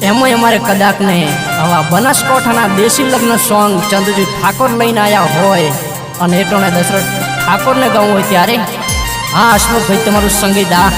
એમાં અમારે કદાચ ને આવા બનાસકાંઠાના દેશી લગ્ન સોંગ ચંદુજી ઠાકોર લઈને આવ્યા હોય અને એટલોને દશરથ ઠાકોરને ગાવું હોય ત્યારે હા હસમુખભાઈ તમારું સંગીત આ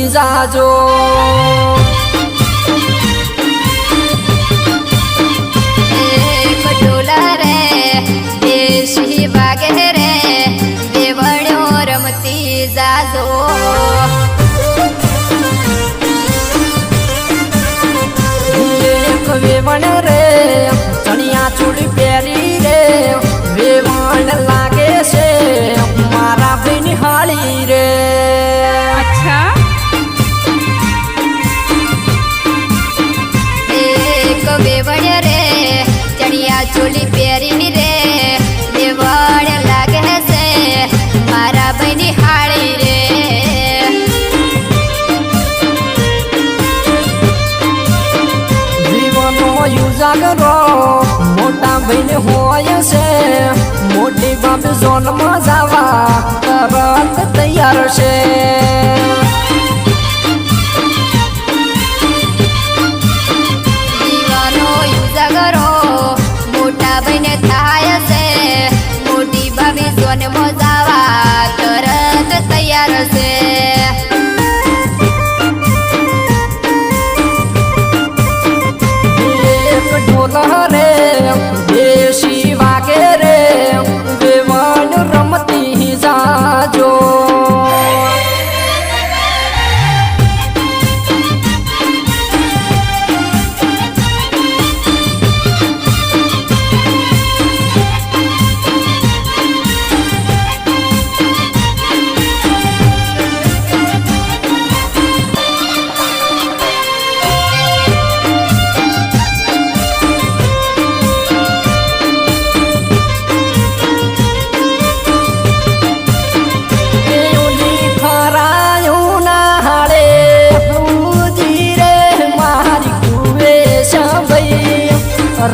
जाजो पटोला रे देशी वागे रे देवण्यो रमती जाजो वेवण रे चनिया चूड़ी प्यारी रे वेवण लागे से मारा बिनहाली रे अच्छा वेवण रे चनिया चोली प्यारी रे देवण लागे से मारा बिनहाली रे जागरो मोटा बहन होय से मोटी बाप जोन में जावा तरत तैयार से दीवानो जागरो मोटा बहन थाय से मोटी बाप जोन में जावा तरत तैयार से रे देशी वागे रे वेवण रमती जाजो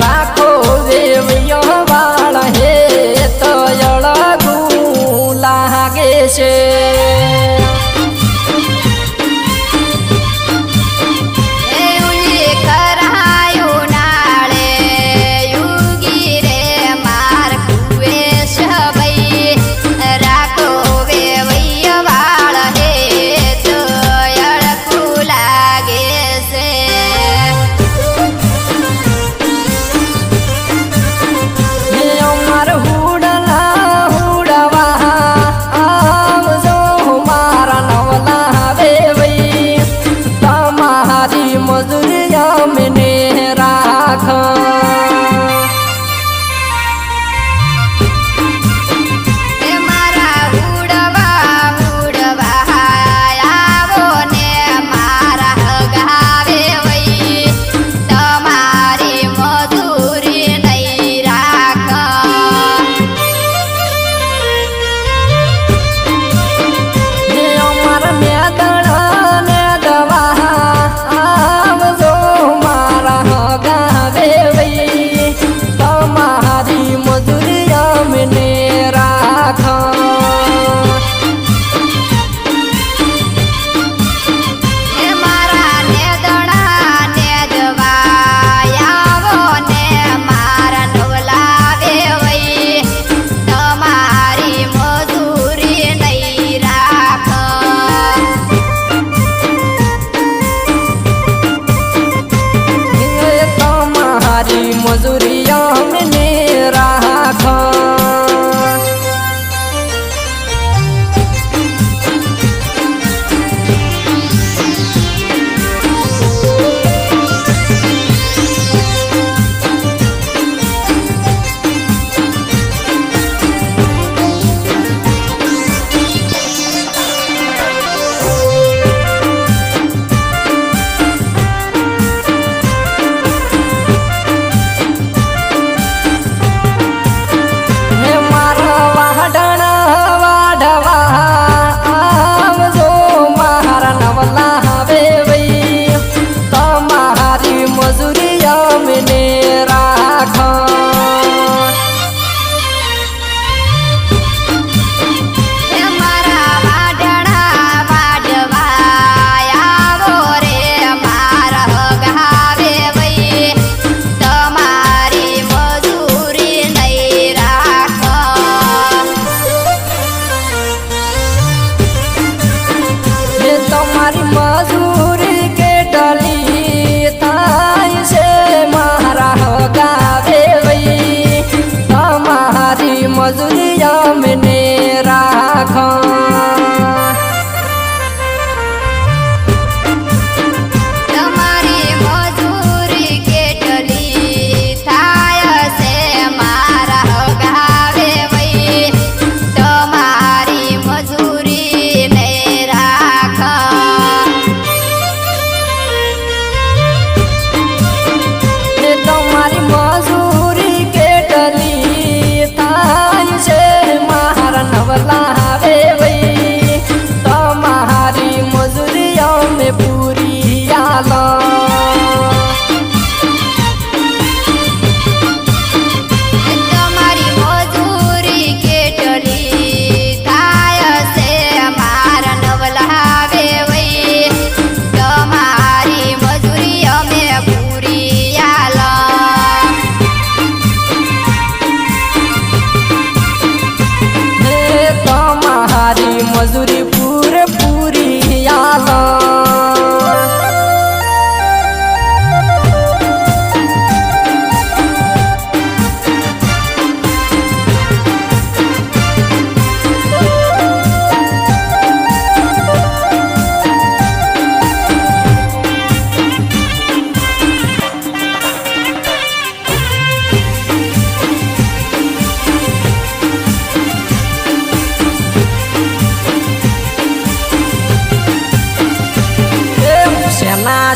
राखो देवियो वाला हे तो अड़गू लागे से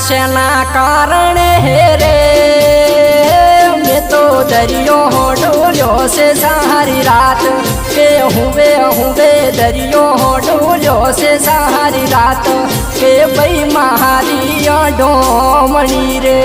શેના કારણે રે મેં તો દરિયો ડોલ્યો છે સારી રાત કે હુંવે દરિયો ડોલ્યો છે સારી રાત કે ભાઈ મારી અઢોમણી રે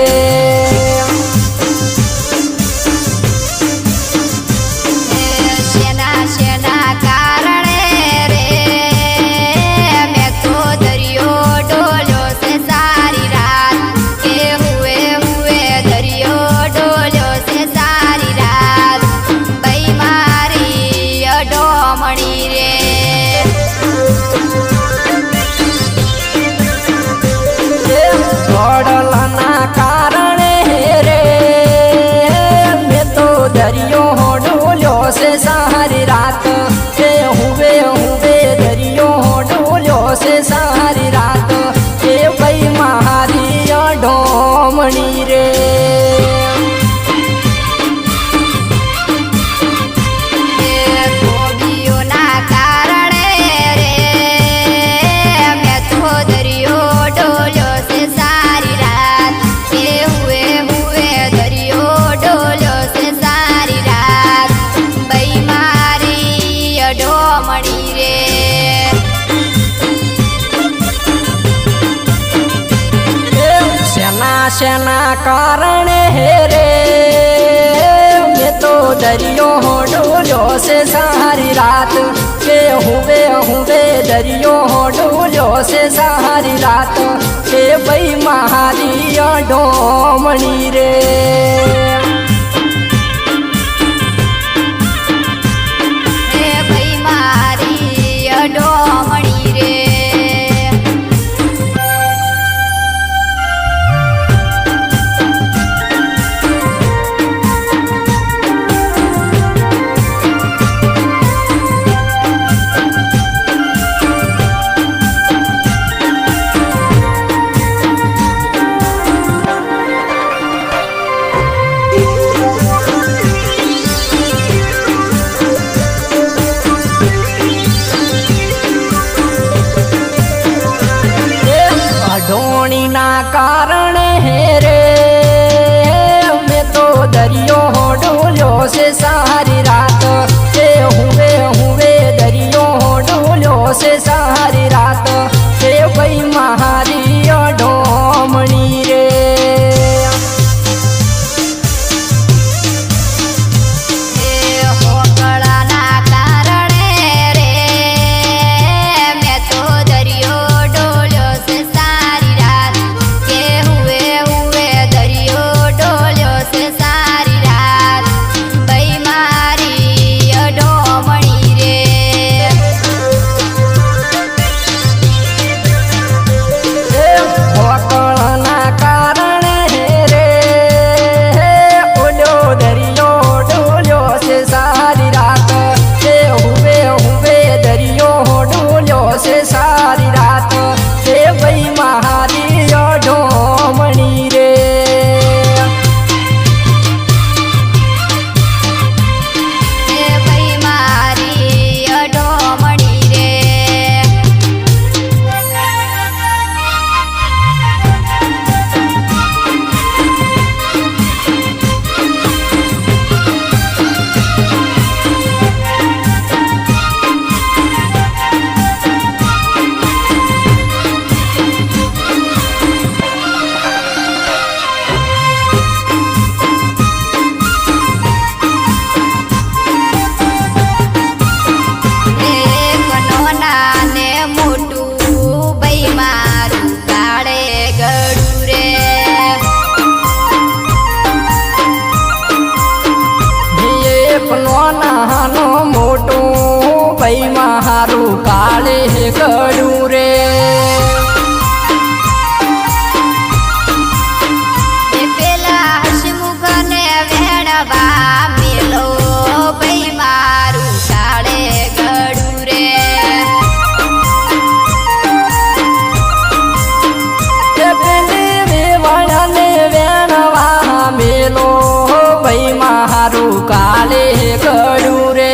સારી રાત કે હુંવે દરિયો ડોલ્યો છે સારી રાત કે ભાઈ મારી અઢોમણી રે શેના કારણે રે મેં તો દરિયો ડોલ્યો છે સારી રાત કે હુંવે દરિયો ડોલ્યો છે સારી રાત કે ભાઈ મારી અઢોમણી રે ભાઈ મારી અઢોમણી રે અઢોણીના કારણે રે મેં તો દરિયો ડોલ્યો છે સારી રાત કે હુંવે દરિયો ડોલ્યો છે સારી રાત કે ભાઈ મારી અઢોમણી રે ભાઈ મારું કાળે ગળું રે પેલા હસમુખ ને વેણવા મેલો ભાઈ મારું કાળે ગળું રે પેલી વેવાળાને વેણવા મેલો ભાઈ મારું કાળે ગળું રે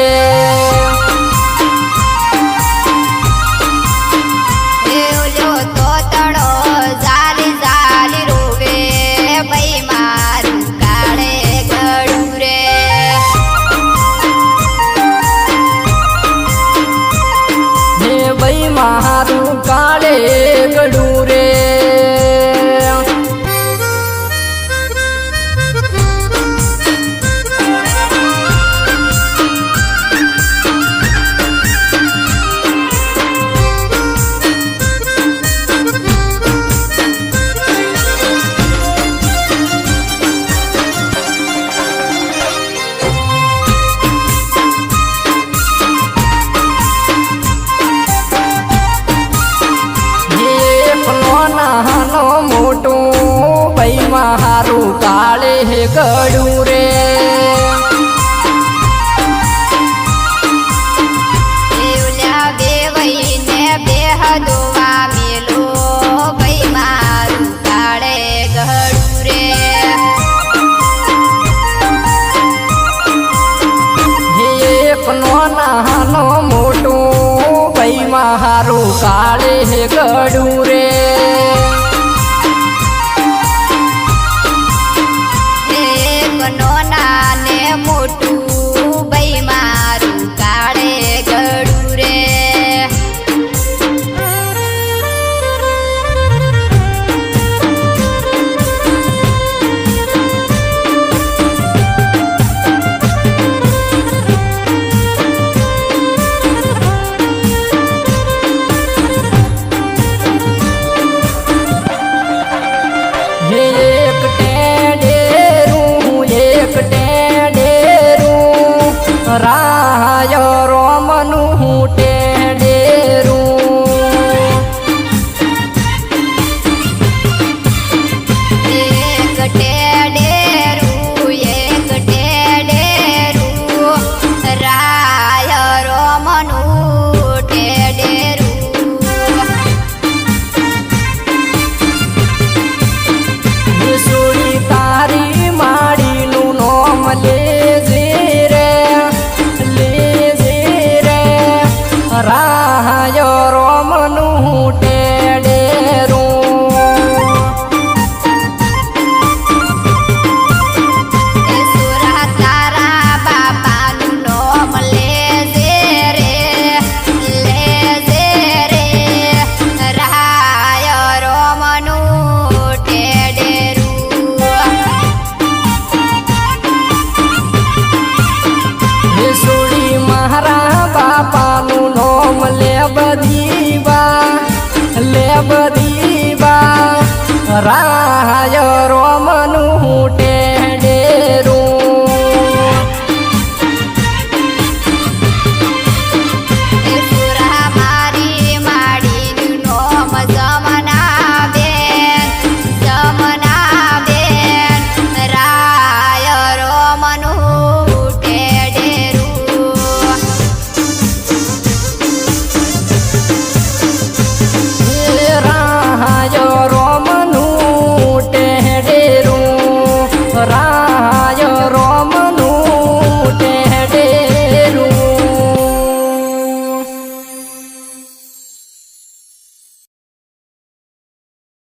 ગળું રે દેવલ્યા દેવઈને બેહદોવા મેલો ભાઈ મારું કાળે ગળું રે એક નાનો મોટું ભાઈ મારું કાળે ગળું રે એક નાને મોટું ભાઈ મારું કાળે ગળું રે એક ટેડેરું રાય રોમનું ટેડેરું એક ટેડેરું રાય રોમનું ટેડેરું સુરી તારી માડીનું નોમ લેજે રે રાય રોમનું ટેડેરું સુરા તારા બાપાનું નોમ લેજે રે રાય રોમનું ટેડેરું સુડી મારા બાપાનું નોમ લે બધી બા રા